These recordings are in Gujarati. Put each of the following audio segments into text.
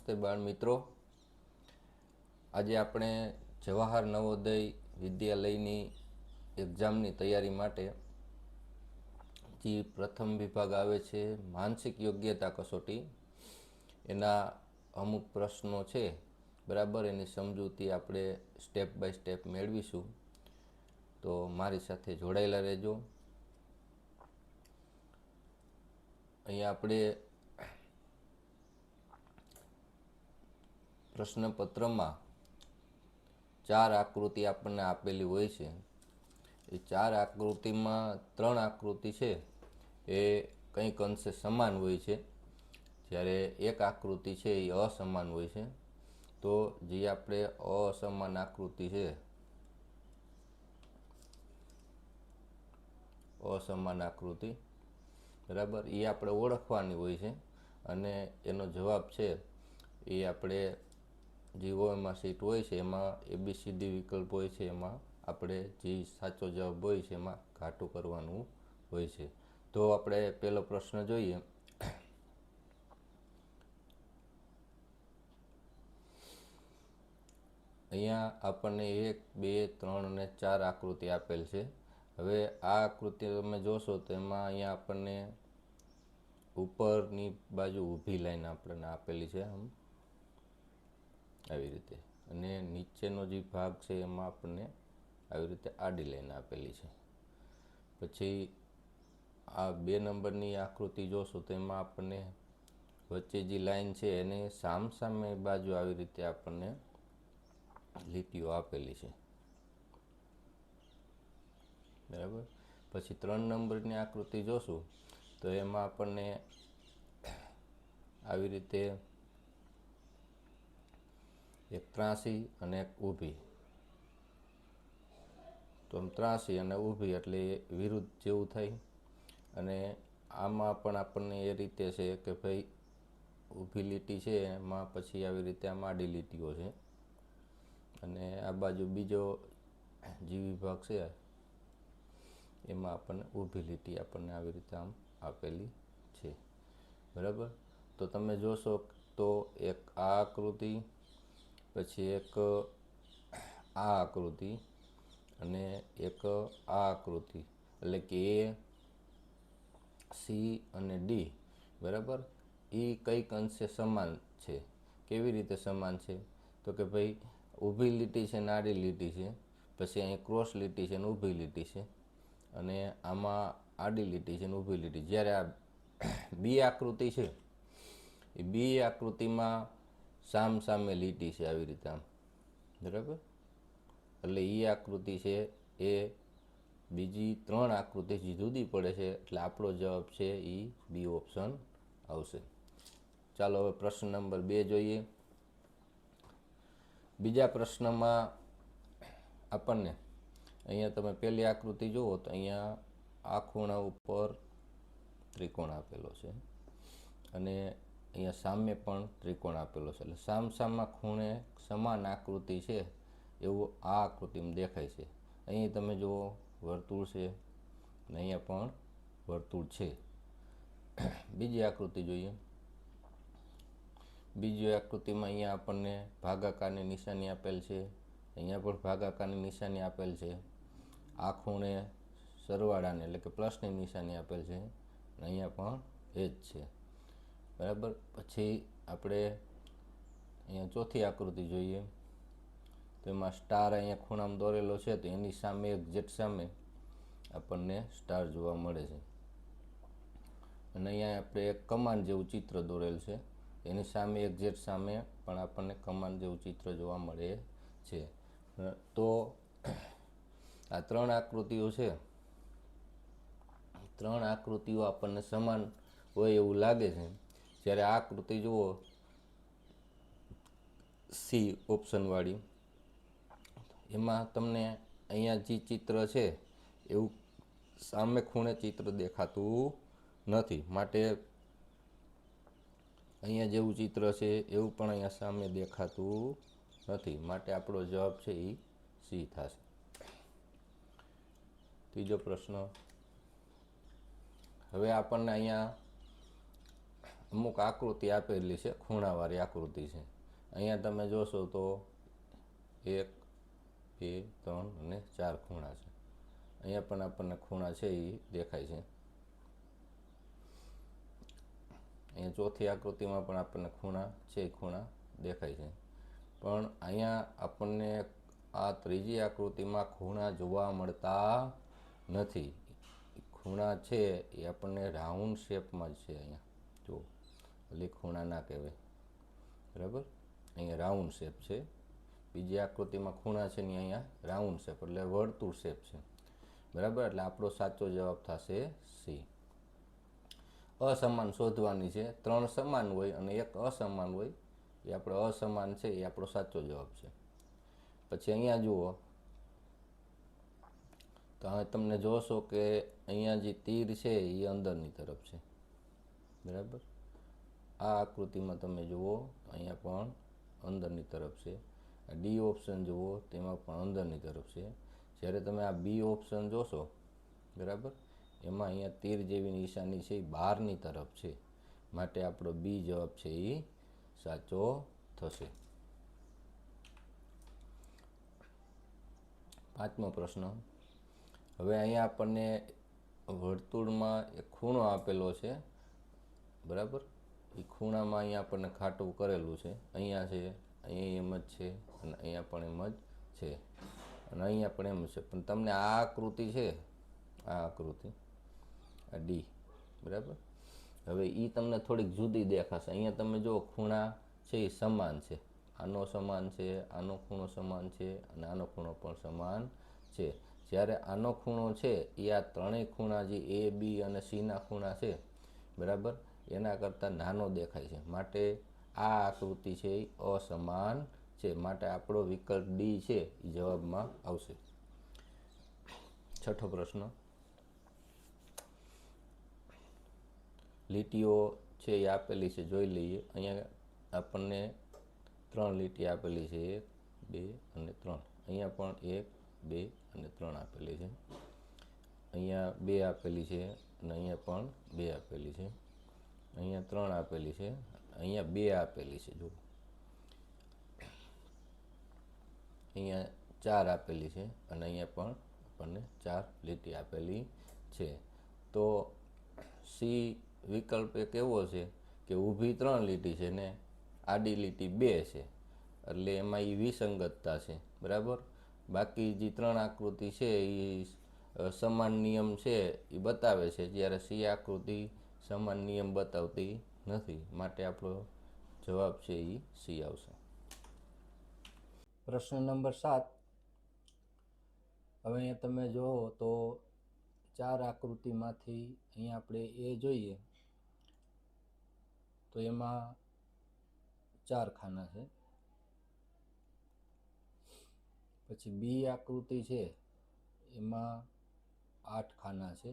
નમસ્તે બાળ મિત્રો, આજે આપણે જવાહર નવોદય વિદ્યાલયની એક્ઝામની તૈયારી માટે જે પ્રથમ વિભાગ આવે છે માનસિક યોગ્યતા કસોટી, એના અમુક પ્રશ્નો છે બરાબર, એની સમજૂતી આપણે સ્ટેપ બાય સ્ટેપ મેળવીશું. તો મારી સાથે જોડાયેલા રહેજો. અહીંયા આપણે પ્રશ્નપત્રમાં 4 આકૃતિ આપણને આપેલી હોય છે. એ 4 આકૃતિમાં 3 આકૃતિ છે એ કંઈક અંશે સમાન હોય છે, જ્યારે એક આકૃતિ છે એ અસમાન હોય છે. તો જે આપણે અસમાન આકૃતિ છે, અસમાન આકૃતિ બરાબર, એ આપણે ઓળખવાની હોય છે અને એનો જવાબ છે એ આપણે જે ઓમાં સીટ હોય છે એમાં ABCD વિકલ્પ હોય છે, એમાં આપણે જે સાચો જવાબ હોય છે એમાં ઘાટું કરવાનું હોય છે. તો આપણે પહેલો પ્રશ્ન જોઈએ. અહીંયા આપણને 1, 2, 3 અને 4 આકૃતિ આપેલ છે. હવે આ આકૃતિ તમે જોશો તો એમાં અહીંયા આપણને ઉપરની બાજુ ઊભી લાઈન આપણને આપેલી છે આમ આવી રીતે, અને નીચેનો જે ભાગ છે એમાં આપણને આવી રીતે આડી લાઈન આપેલી છે. પછી આ 2 નંબરની આકૃતિ જોશો તો એમાં આપણને વચ્ચે જે લાઈન છે એને સામસામે બાજુ આવી રીતે આપણને લીટીઓ આપેલી છે બરાબર. પછી 3 નંબરની આકૃતિ જોશું તો એમાં આપણને આવી રીતે એક ત્રાંસી અને એક ઊભી, તો ત્રાંસી અને ઊભી એટલે વિરુદ્ધ જેવું થાય. અને આમાં પણ આપણને એ રીતે છે કે ભાઈ ઊભી લીટી છે એમાં પછી આવી રીતે આમ આડી લીટીઓ છે, અને આ બાજુ બીજો જે વિભાગ છે એમાં આપણને ઊભી લીટી આપણને આવી રીતે આમ આપેલી છે બરાબર. તો તમે જોશો તો એક આ આકૃતિ, પછી એક આ આકૃતિ અને એક આ આકૃતિ, એટલે કે A, C અને D બરાબર, એ કંઈક અંશે સમાન છે. કેવી રીતે સમાન છે? તો કે ભાઈ ઊભી લીટી છે ને આડી લીટી છે, પછી અહીં ક્રોસ લીટી છે ને ઊભી લીટી છે, અને આમાં આડી લીટી છે ને ઊભી લીટી. જ્યારે આ બી આકૃતિ છે એ બી આકૃતિમાં સામે લીટી છે આવી રીતે આમ બરાબર, એટલે એ આકૃતિ છે એ બીજી 3 આકૃતિથી જુદી પડે છે, એટલે આપણો જવાબ છે એ બી ઓપ્શન આવશે. ચાલો હવે પ્રશ્ન નંબર 2 જોઈએ. બીજા પ્રશ્નમાં આપણને અહીંયા તમે પહેલી આકૃતિ જુઓ તો અહીંયા આ ખૂણા ઉપર ત્રિકોણ આપેલો છે અને અહીંયા સામે પણ ત્રિકોણ આપેલો છે, એટલે સામસામા ખૂણે સમાન આકૃતિ છે એવું આ આકૃતિમાં દેખાય છે. અહીં તમે જુઓ વર્તુળ છે અને અહીંયા પણ વર્તુળ છે. બીજી આકૃતિ જોઈએ. બીજી આકૃતિમાં અહીંયા આપણને ભાગાકારની નિશાની આપેલ છે, અહીંયા પણ ભાગાકારની નિશાની આપેલ છે. આ ખૂણે સરવાળાને એટલે કે પ્લસની નિશાની આપેલ છે, અને અહીંયા પણ એ જ છે બરાબર. પછી આપણે અહીંયા ચોથી આકૃતિ જોઈએ તો એમાં સ્ટાર અહીંયા ખૂણામાં દોરેલો છે, તો એની સામે એક્ઝેક્ટ સામે આપણને સ્ટાર જોવા મળે છે. અને અહીંયા આપણે એક કમાન જેવું ચિત્ર દોરેલ છે, એની સામે એક્ઝેક્ટ સામે પણ આપણને કમાન જેવું ચિત્ર જોવા મળે છે. તો આ 3 આકૃતિઓ છે, 3 આકૃતિઓ આપણને સમાન હોય એવું લાગે છે. જ્યારે આ આકૃતિ જુઓ સી ઓપ્શનવાળી, એમાં તમને અહીંયા જે ચિત્ર છે એવું સામે ખૂણે ચિત્ર દેખાતું નથી, માટે અહીંયા જેવું ચિત્ર છે એવું પણ અહીંયા સામે દેખાતું નથી, માટે આપણો જવાબ છે એ સી થશે. ત્રીજો પ્રશ્ન. હવે આપણને અહીંયા અમુક આકૃતિ આપેલી છે, ખૂણાવાળી આકૃતિ છે. અહીંયા તમે જોશો તો 1 2 3 અને 4 ખૂણા છે. અહીંયા પણ આપણને ખૂણા છે એ દેખાય છે. અહીંયા ચોથી આકૃતિમાં પણ આપણને ખૂણા છે, ખૂણા દેખાય છે. પણ અહીંયા આપણને આ ત્રીજી આકૃતિમાં ખૂણા જોવા મળતા નથી. ખૂણા છે એ આપણને રાઉન્ડ શેપમાં જ છે. અહીંયા જો એટલે ખૂણા ના કહેવાય, બરાબર. અહીંયા રાઉન્ડ શેપ છે. બીજી આકૃતિમાં ખૂણા છે ને અહીંયા રાઉન્ડ શેપ એટલે વર્તુળ શેપ છે, બરાબર. એટલે આપણો સાચો જવાબ થશે સી. અસમાન શોધવાની છે. 3 સમાન હોય અને 1 અસમાન હોય. એ આપણો અસમાન છે એ આપણો સાચો જવાબ છે. પછી અહીંયા જુઓ તો હવે તમને જોશો કે અહીંયા જે તીર છે એ અંદરની તરફ છે, બરાબર. આ આકૃતિમાં તમે જુઓ અહીંયા પણ અંદરની તરફ છે. ડી ઓપ્શન જુઓ તેમાં પણ અંદરની તરફ છે. જ્યારે તમે આ બી ઓપ્શન જોશો, બરાબર, એમાં અહીંયા તીર જેવી નિશાની છે એ બહારની તરફ છે. માટે આપણો બી જવાબ છે એ સાચો થશે. 5મો પ્રશ્ન. હવે અહીંયા આપણને વર્તુળમાં એક ખૂણો આપેલો છે, બરાબર. એ ખૂણામાં અહીંયા આપણને ખાટું કરેલું છે. અહીંયા છે, અહીંયા એમ જ છે અને અહીંયા પણ એમ જ છે અને અહીંયા પણ એમ છે. પણ તમને આ આકૃતિ છે, આ આકૃતિ આ ડી, બરાબર. હવે એ તમને થોડીક જુદી દેખાશે. અહીંયા તમે જો ખૂણા છે એ સમાન છે. આનો સમાન છે, આનો ખૂણો સમાન છે અને આનો ખૂણો પણ સમાન છે. જ્યારે આનો ખૂણો છે એ આ ત્રણેય ખૂણા જે એ બી અને સીના ખૂણા છે, બરાબર, એના કરતાં નાનો દેખાય છે. માટે આ આકૃતિ છે એ અસમાન છે. માટે આપણો વિકલ્પ ડી છે એ જવાબમાં આવશે. 6થો પ્રશ્ન. લીટીઓ છે એ આપેલી છે, જોઈ લઈએ. અહીંયા આપણને 3 લીટી આપેલી છે, 1 2 અને 3. અહીંયા પણ 1 2 અને 3 આપેલી છે. અહીંયા 2 આપેલી છે અને અહીંયા પણ 2 આપેલી છે. અહીંયા 3 આપેલી છે, અહીંયા 2 આપેલી છે. જો અહીંયા 4 આપેલી છે અને અહીંયા પણ આપણને 4 લીટી આપેલી છે. તો સી વિકલ્પ એક એવો છે કે ઊભી 3 લીટી છે ને આડી લીટી 2 છે, એટલે એમાં એ વિસંગતતા છે, બરાબર. બાકી જે 3 આકૃતિ છે એ સમાન નિયમ છે એ બતાવે છે, જ્યારે સી આકૃતિ સમાન નિયમ બતાવતી નથી. માટે આપણો જવાબ છે એ સી આવશે. પ્રશ્ન નંબર 7. હવે અહીંયા તમે જુઓ તો 4 આકૃતિમાંથી અહીંયા આપણે એ જોઈએ તો એમાં 4 ખાના છે. પછી બી આકૃતિ છે એમાં 8 ખાના છે.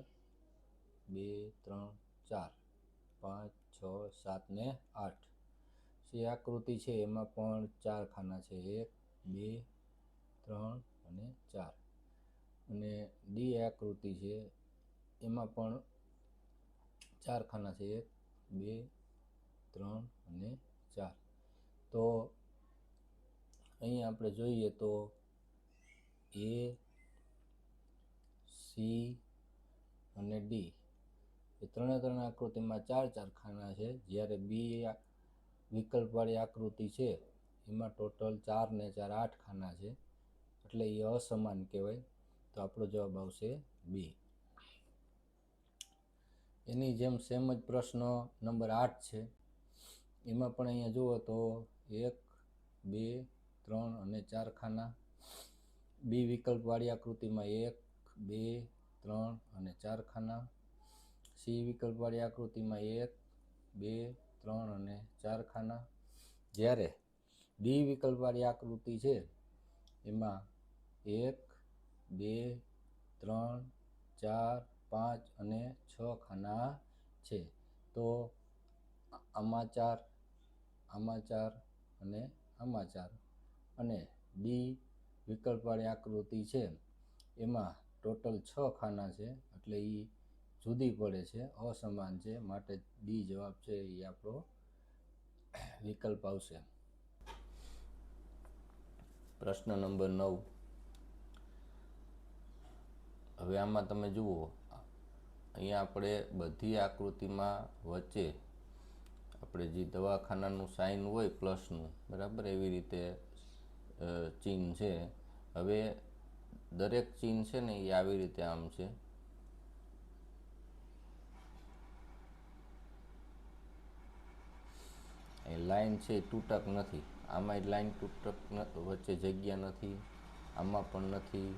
2 3 4 5 6 7 ને 8. સી આકૃતિ છે એમાં પણ 4 ખાના છે, 1 2 3 અને 4. અને ડી આકૃતિ છે એમાં પણ 4 ખાના છે, 1 2 3 અને 4. તો અહીંયા આપણે જોઈએ તો એ સી અને ડી એ ત્રણે આકૃતિમાં 4 ખાના છે. જ્યારે બી વિકલ્પવાળી આકૃતિ છે એમાં ટોટલ 4 ને 4 8 ખાના છે, એટલે એ અસમાન કહેવાય. તો આપણો જવાબ આવશે બી. એની જેમ સેમ જ પ્રશ્ન નંબર 8 છે. એમાં પણ અહીંયા જુઓ તો 1 2 3 અને 4 ખાના. બી વિકલ્પવાળી આકૃતિમાં 1 2 3 અને 4 ખાના. સી વિકલ્પવાળી આકૃતિમાં 1 2 3 અને 4 ખાના. જ્યારે ડી વિકલ્પવાળી આકૃતિ છે એમાં 1 2 3 4 5 અને 6 ખાના છે. તો આમાં 4 આમાં 4 અને આમાં 4. અને ડી વિકલ્પવાળી આકૃતિ છે એમાં ટોટલ 6 ખાના છે, એટલે એ જુદી પડે છે, અસમાન છે, માટે ડી જવાબ છે એ આપણો વિકલ્પ આવશે. પ્રશ્ન નંબર 9. હવે આમાં તમે જુઓ, અહીંયા આપણે બધી આકૃતિમાં વચ્ચે આપણે જે દવાખાનાનું સાઇન હોય પ્લસનું, બરાબર, એવી રીતે ચિહ્ન છે. હવે દરેક ચિહ્ન છે ને એ આવી રીતે આમ છે. એ લાઈન છે એ તૂટક નથી. આમાં લાઈન તૂટક વચ્ચે જગ્યા નથી, આમાં પણ નથી,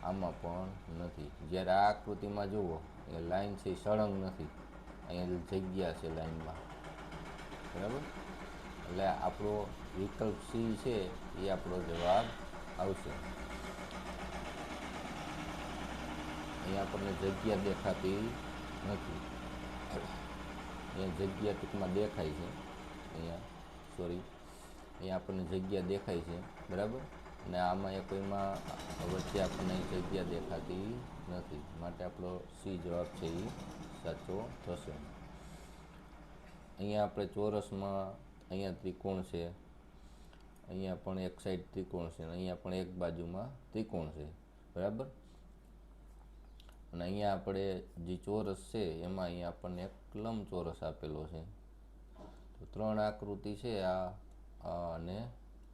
આમાં પણ નથી. જ્યારે આ આકૃતિમાં જુઓ એ લાઈન છે એ સળંગ નથી, અહીંયા જગ્યા છે લાઈનમાં, બરાબર. એટલે આપણો વિકલ્પ સી છે એ આપણો જવાબ આવશે. અહીંયા આપણને જગ્યા દેખાતી નથી, અહીંયા જગ્યા ટૂંકમાં દેખાય છે, અહીંયા આપણને જગ્યા દેખાય છે, બરાબર. અને આમાં એ કોઈમાં વચ્ચે આપણને જગ્યા દેખાતી નથી, માટે આપણો સી જવાબ છે એ સાચો થશે. અહીંયા આપણે ચોરસમાં અહીંયા ત્રિકોણ છે, અહીંયા પણ એક સાઈડ ત્રિકોણ છે, અહીંયા પણ એક બાજુમાં ત્રિકોણ છે, બરાબર. અને અહીંયા આપણે જે ચોરસ છે એમાં અહીંયા આપણને એક લંબચોરસ આપેલો છે. તો 3 આકૃતિ છે, આ અને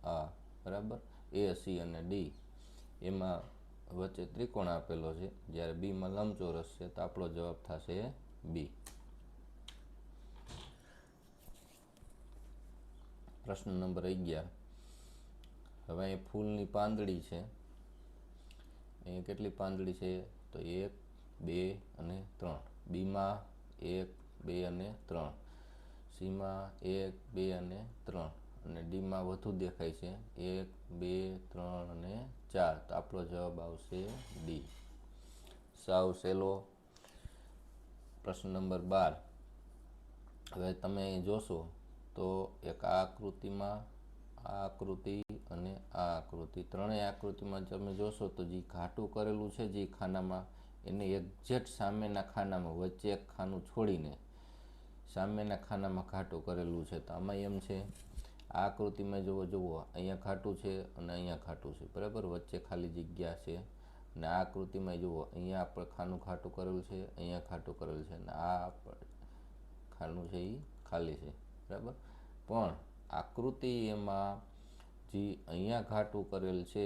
આ, બરાબર. એ, સી અને ડી, એમાં વચ્ચે ત્રિકોણ આપેલો છે, જ્યારે બીમાં લંબચોરસ છે, તો આપણો જવાબ થશે બી. પ્રશ્ન નંબર 11. હવે અહીં ફૂલની પાંદડી છે. અહીંયા કેટલી પાંદડી છે? તો 1, 2 અને 3. બીમાં 1, 2 અને 3. સીમાં 1, 2 અને 3. અને ડીમાં વધુ દેખાય છે, 1, 2, 3 અને 4. તો આપણો જવાબ આવશે ડી. સાવ સહેલો. પ્રશ્ન નંબર 12. હવે તમે અહીં જોશો તો એક આ આકૃતિમાં, આ આકૃતિ અને આ આકૃતિ, ત્રણેય આકૃતિમાં તમે જોશો તો જે ઘાટું કરેલું છે જે ખાનામાં, એને એક્ઝેક્ટ સામેના ખાનામાં, વચ્ચે એક ખાનું છોડીને સામેના ખાનામાં ઘાટું કરેલું છે. તો આમાં એમ છે, આ આકૃતિમાં જુઓ અહીંયા ઘાટું છે અને અહીંયા ઘાટું છે, બરાબર, વચ્ચે ખાલી જગ્યા છે. અને આ આકૃતિમાં જુઓ અહીંયા આપણે ખાનું ઘાટું કરેલું છે, અહીંયા ઘાટું કરેલું છે, અને આ ખાનું છે એ ખાલી છે, બરાબર. પણ આકૃતિ એમાં જે અહીંયા ઘાટું કરેલ છે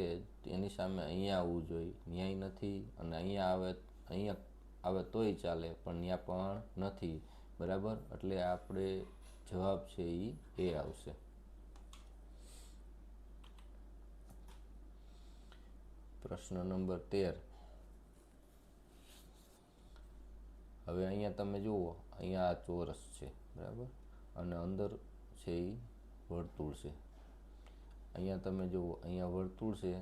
એની સામે અહીંયા આવવું જોઈએ, ન્યાય નથી. અને અહીંયા આવે તોય ચાલે, પણ ત્યાં પણ નથી, બરાબર. એટલે આપણે જવાબ છે એ આવશે. પ્રશ્ન નંબર 13. હવે અહીંયા તમે જુઓ, અહીંયા આ ચોરસ છે, બરાબર, અને અંદર છે એ વર્તુળ છે. અહીંયા તમે જુઓ, અહીંયા વર્તુળ છે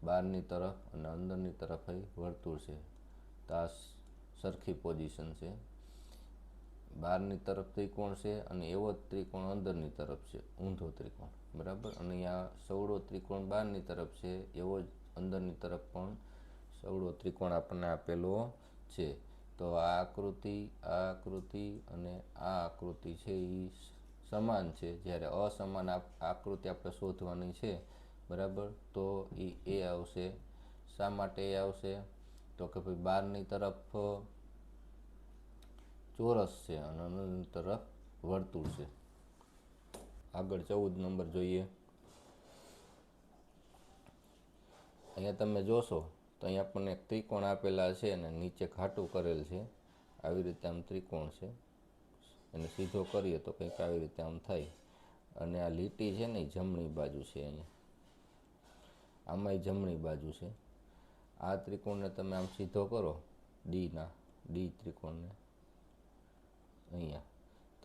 બહારની તરફ અને અંદરની તરફ વર્તુળ છે. તો આ સરખી પોઝિશન છે. બહારની તરફ ત્રિકોણ છે અને એવો જ ત્રિકોણ અંદરની તરફ છે, ઊંધો ત્રિકોણ, બરાબર. અને અહીંયા સવડો ત્રિકોણ બહારની તરફ છે, એવો જ અંદરની તરફ પણ સવડો ત્રિકોણ આપણને આપેલો છે. તો આ આકૃતિ અને આ આકૃતિ છે એ સમાન છે, જ્યારે અસમાન આકૃતિ આપણે શોધવાની છે, બરાબર. તો એ આવશે. શા માટે એ આવશે? તો કે ભાઈ બહારની તરફ ચોરસ છે અને અંદરની તરફ વર્તુળ છે. આગળ 14 નંબર જોઈએ. અહીંયા તમે જોશો તો અહીંયા આપણને એક ત્રિકોણ આપેલા છે અને નીચે ઘાટું કરેલ છે. આવી રીતે આમ ત્રિકોણ છે, એને સીધો કરીએ તો કંઈક આવી રીતે આમ થાય. અને આ લીટી છે ને એ જમણી બાજુ છે, અહીંયા આમાંય જમણી બાજુ છે. આ ત્રિકોણને તમે આમ સીધો કરો, ડી ત્રિકોણને, અહીંયા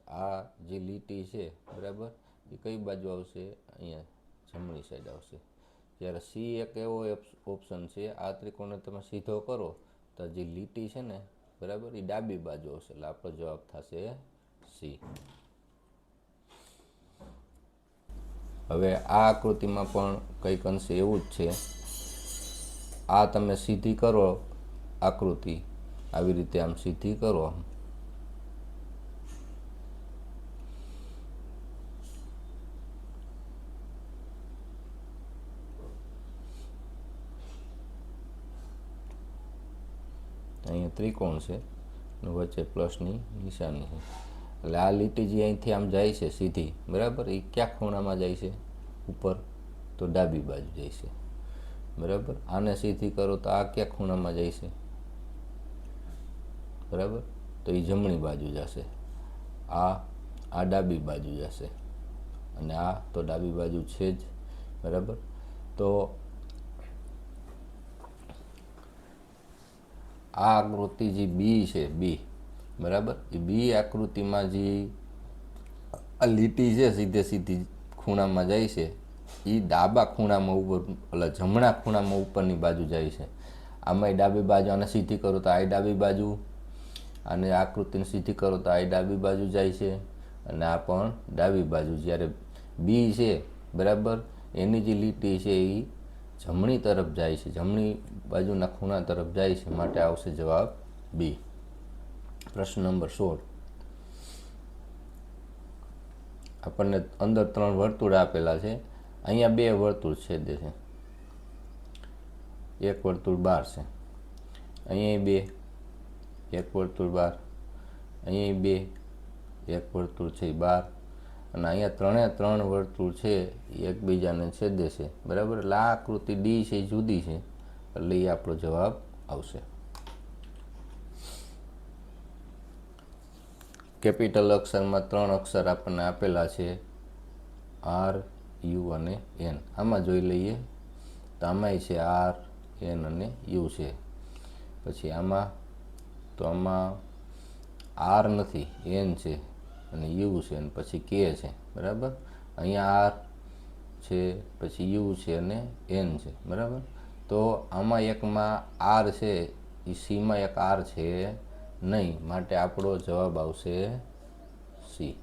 આ જે લીટી છે, બરાબર, એ કઈ બાજુ આવશે? અહીંયા જમણી સાઈડ આવશે. જ્યારે સી એક એવો ઓપ્શન છે, આ ત્રિકોણને તમે સીધો કરો તો જે લીટી છે ને, બરાબર, એ ડાબી બાજુ આવશે. એટલે આપણો જવાબ થશે સી. હવે આ આકૃતિમાં પણ કંઈક અંશે એવું જ છે. આ તમે સીધી કરો આકૃતિ આવી રીતે આમ સીધી કરો. અહીંયા ત્રિકોણ છે અને વચ્ચે પ્લસની નિશાની છે. એટલે આ લીટી જે અહીંથી આમ જાય છે સીધી, બરાબર, એ ક્યાં ખૂણામાં જાય છે? ઉપર, તો ડાબી બાજુ જાય છે, બરાબર. આને સીધી કરો તો આ ક્યાં ખૂણામાં જાય છે? બરાબર, તો એ જમણી બાજુ જશે. આ ડાબી બાજુ જશે અને આ તો ડાબી બાજુ છે જ, બરાબર. તો આ આકૃતિ જે બી છે, બી, બરાબર, એ બી આકૃતિમાં જે આ લીટી છે સીધે સીધી ખૂણામાં જાય છે, એ ડાબા ખૂણામાં ઉપર, એટલે જમણા ખૂણામાં ઉપરની બાજુ જાય છે. આમાં ડાબી બાજુ, આને સીધી કરો તો આ ડાબી બાજુ, અને આકૃતિને સીધી કરો તો આ ડાબી બાજુ જાય છે, અને આ પણ ડાબી બાજુ. જ્યારે બી છે, બરાબર, એની જે લીટી છે એ જમણી તરફ જાય છે, જમણી બાજુના ખૂણા તરફ જાય છે, માટે આવશે જવાબ બી. પ્રશ્ન નંબર 16. આપણને અંદર 3 વર્તુળ આપેલા છે. અહીંયા 2 વર્તુળ છેદે છે, એક વર્તુળ 12 છે, અહીંયા 2, એક વર્તુળ 12, અહીંયા 2, એક વર્તુળ છે 12, અને અહીંયા 3 વર્તુળ છે એ એકબીજાને છેદે છે, બરાબર. એટલે આ આકૃતિ ડી છે એ જુદી છે, એટલે એ આપણો જવાબ આવશે. કેપિટલ અક્ષરમાં 3 અક્ષર આપણને આપેલા છે, આર, યુ અને એન. આમાં જોઈ લઈએ તો આમાંય છે આર, એન અને યુ છે. પછી આમાં તો આમાં આર નથી, એન છે અને યુ છે, અને પછી કે છે, બરાબર. અહીંયા આર છે, પછી યુ છે અને એન છે, બરાબર. તો આમાં એકમાં આર છે, એ સીમાં એક આર છે નહીં, માટે આપણો જવાબ આવશે સી.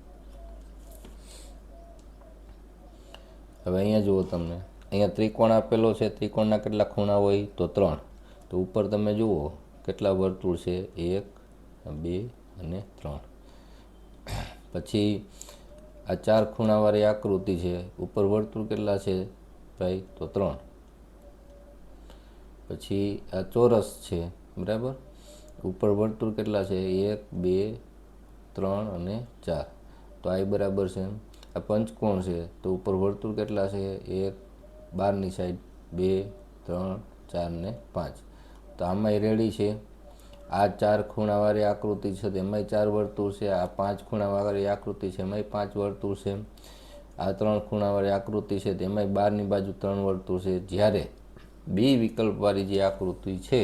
હવે અહીંયા જુઓ તમને, અહીંયા ત્રિકોણ આપેલો છે. ત્રિકોણના કેટલા ખૂણા હોય? તો 3. તો ઉપર તમે જુઓ કેટલા વર્તુળ છે? 1, 2 અને 3. પછી આ 4 ખૂણાવાળી આકૃતિ છે. ઉપર વર્તુળ કેટલા છે ભાઈ? તો 3. પછી આ ચોરસ છે, બરાબર. ઉપર વર્તુળ કેટલા છે? 1, 2, 3 અને 4. તો આ બરાબર છે. આ પંચકોણ છે, તો ઉપર વર્તુળ કેટલા છે? 1, બહારની સાઈડ 2, 3, 4 ને 5. તો આમાંય રેડી છે. આ 4 ખૂણાવાળી આકૃતિ છે તેમાંય 4 વર્તુળ છે. આ 5 ખૂણાવાળી આકૃતિ છે એમાંય 5 વર્તુળ છે. આ 3 ખૂણાવાળી આકૃતિ છે તેમાંય બહારની બાજુ 3 વર્તુળ છે. જ્યારે બી વિકલ્પવાળી જે આકૃતિ છે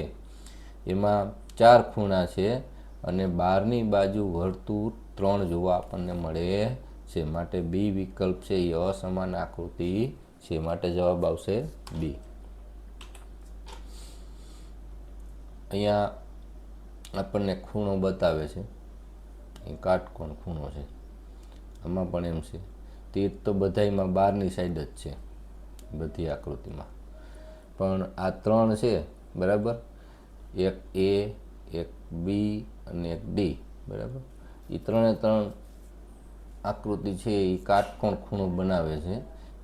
એમાં 4 ખૂણા છે અને બહારની બાજુ વર્તુળ 3 જોવા આપણને મળે છે, માટે બી વિકલ્પ છે એ અસમાન આકૃતિ છે, માટે જવાબ આવશે બી. અહીંયા આપણને ખૂણો બતાવે છે, એ કાટકોણ ખૂણો છે. આમાં પણ એમ છે. તીર તો બધાયમાં બહારની સાઈડ જ છે, બધી આકૃતિમાં. પણ આ 3 છે, બરાબર, એક એ, એક બી અને એક ડી, બરાબર. એ 3 આકૃતિ છે એ કાટકોણ ખૂણો બનાવે છે,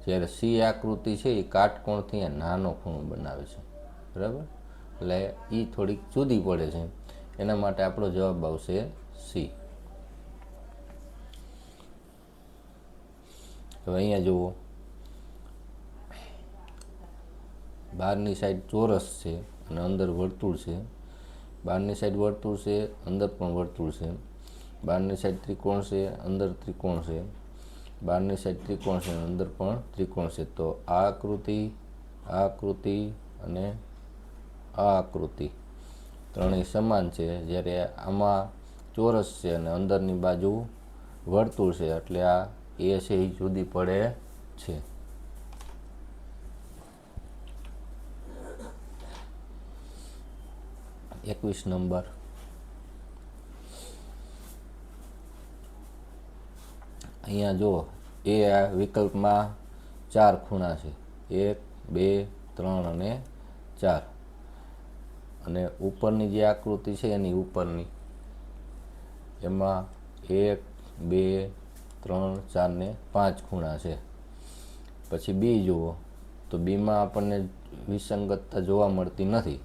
જ્યારે સી આકૃતિ છે એ કાટકોણથી નાનો ખૂણો બનાવે છે, બરાબર. એટલે એ થોડીક જુદી પડે છે, એના માટે આપણો જવાબ આવશે સી. હવે અહીંયા જુઓ, બહારની સાઈડ ચોરસ છે અને અંદર વર્તુળ છે. બહારની સાઈડ વર્તુળ છે, અંદર પણ વર્તુળ છે. બહારની સાઈડ ત્રિકોણ છે, અંદર ત્રિકોણ છે. બહારની સાઈડ ત્રિકોણ છે, અંદર પણ ત્રિકોણ છે. તો આ આકૃતિ અને આ આકૃતિ ત્રણેય સમાન છે, જ્યારે આમાં ચોરસ છે અને અંદરની બાજુ વર્તુળ છે, એટલે આ એ છે એ જુદી પડે છે. એકવીસ નંબર. અહીંયા જુઓ, એ આ વિકલ્પમાં 4 ખૂણા છે, 1, 2, 3 અને 4. અને ઉપરની જે આકૃતિ છે એની ઉપરની એમાં 1 2 3 4 ને 5 ખૂણા છે. પછી બી જુઓ તો બીમાં આપણને વિસંગતતા જોવા મળતી નથી.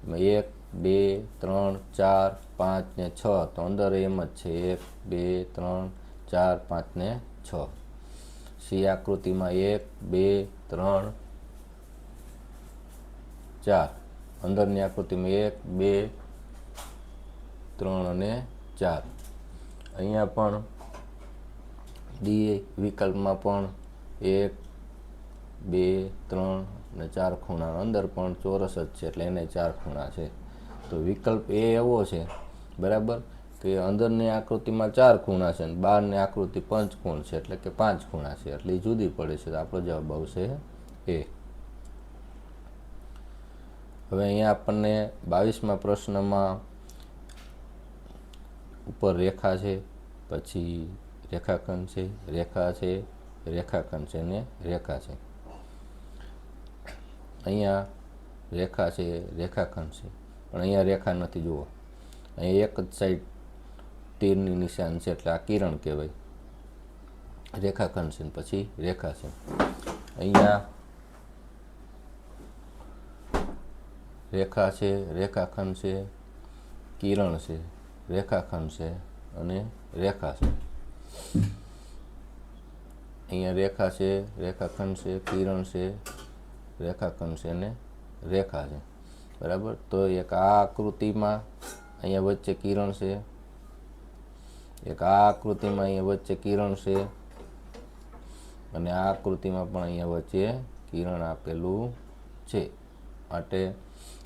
1 2 3 4 5 ને 6 તો અંદર એમ જ છે 1 2 3 4 5 ને 6. સી આકૃતિમાં 1 2 3 4 અંદરની આકૃતિમાં 1 2 3 અને 4. અહીંયા પણ ડી વિકલ્પમાં પણ 1 2 3 અને 4 ખૂણા, અંદર પણ ચોરસ જ છે એટલે એને 4 ખૂણા છે. તો વિકલ્પ એ એવો છે બરાબર કે અંદરની આકૃતિમાં 4 ખૂણા છે અને બહારની આકૃતિ પંચકોણ છે એટલે કે 5 ખૂણા છે એટલે એ જુદી પડે છે. તો આપણો જવાબ આવશે એ. હવે અહીંયા આપણને 22મા પ્રશ્નમાં ઉપર રેખા છે, પછી રેખાખંડ છે, રેખા છે, રેખાખંડ છે ને રેખા છે. અહીંયા રેખા છે, રેખાખંડ છે, પણ અહીંયા રેખા નથી. જુઓ અહીંયા એક જ સાઈડ તીરની નિશાન છે એટલે આ કિરણ કહેવાય. રેખાખંડ છે પછી રેખા છે. અહીંયા રેખા છે, રેખાખંડ છે, કિરણ છે, રેખાખંડ છે અને રેખા છે. અહીંયા રેખા છે, રેખાખંડ છે, કિરણ છે, રેખાખંડ છે અને રેખા છે બરાબર. તો એક આ આકૃતિમાં અહીંયા વચ્ચે કિરણ છે, એક આ આકૃતિમાં અહીંયા વચ્ચે કિરણ છે અને આ આકૃતિમાં પણ અહીંયા વચ્ચે કિરણ આપેલું છે. માટે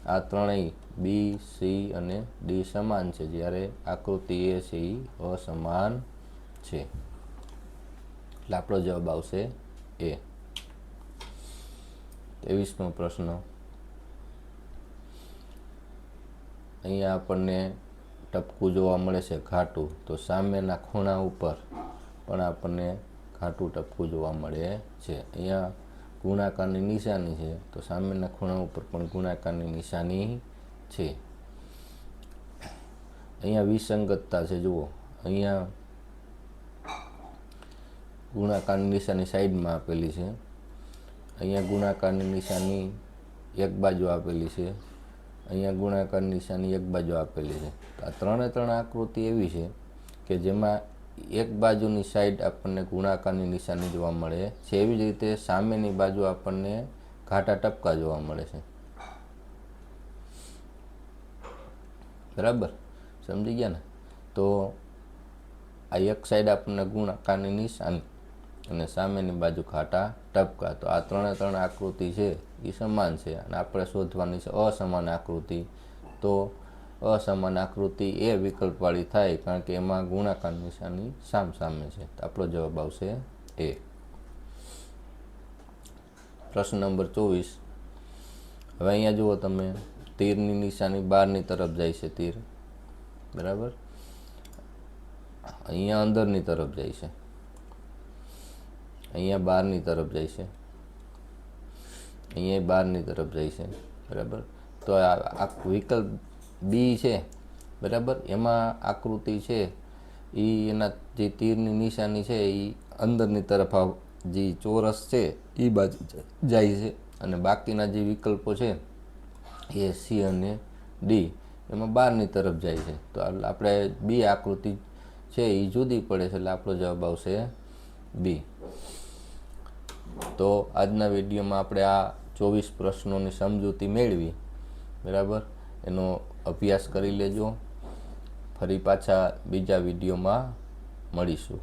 આ ત્રણેય બી સી અને ડી સમાન છે, જ્યારે આકૃતિ એ છે એ અસમાન છે. એટલે આપણો જવાબ આવશે એ. 23મો પ્રશ્ન. અહીંયા આપણને ટપકું જોવા મળે છે ઘાટું, તો સામેના ખૂણા ઉપર પણ આપણને ઘાટું ટપકું જોવા મળે છે. અહીંયા ગુણાકારની નિશાની છે તો સામેના ખૂણા ઉપર પણ ગુણાકારની નિશાની છે. અહીંયા વિસંગતતા છે. જુઓ અહીંયા ગુણાકારની નિશાની સાઈડમાં આપેલી છે, અહીંયા ગુણાકારની નિશાની એક બાજુ આપેલી છે, અહીંયા ગુણાકારની નિશાની એક બાજુ આપેલી છે. તો આ ત્રણે આકૃતિ એવી છે કે જેમાં એક બાજુની સાઈડ આપણને ગુણાકારની નિશાની જોવા મળે છે, એવી જ રીતે સામેની બાજુ આપણને ઘાટા ટપકા જોવા મળે છે. બરાબર, સમજી ગયા ને? તો આ એક સાઈડ આપણને ગુણાકારની નિશાની અને સામેની બાજુ ઘાટા ટપકા. તો આ ત્રણે આકૃતિ છે એ સમાન છે અને આપણે શોધવાની છે અસમાન આકૃતિ. તો અસમાન આકૃતિ એ વિકલ્પવાળી થાય કારણ કે એમાં ગુણાકાર નિશાની સામે છે. તો આપણો જવાબ આવશે એ. પ્રશ્ન નંબર 24. હવે અહીંયા જુઓ તમે, તીરની નિશાની બહારની તરફ જાય છે તીર, બરાબર. અહીંયા અંદરની તરફ જાય છે, અહીંયા બહારની તરફ જાય છે, અહીંયા બહારની તરફ જાય છે, બરાબર. તો આ વિકલ્પ બી છે બરાબર, એમાં આકૃતિ છે એ એના જે તીરની નિશાની છે એ અંદરની તરફ જે ચોરસ છે એ બાજુ જાય છે અને બાકીના જે વિકલ્પો છે એ સી અને ડી એમાં બહારની તરફ જાય છે. તો આપણે બી આકૃતિ છે એ જુદી પડે છે એટલે આપણો જવાબ આવશે બી. તો આજના વિડીયોમાં આપણે આ 24 પ્રશ્નોની સમજૂતી મેળવી, બરાબર. એનો અભ્યાસ કરી લેજો. ફરી પાછા બીજા વિડીયોમાં મળીશું.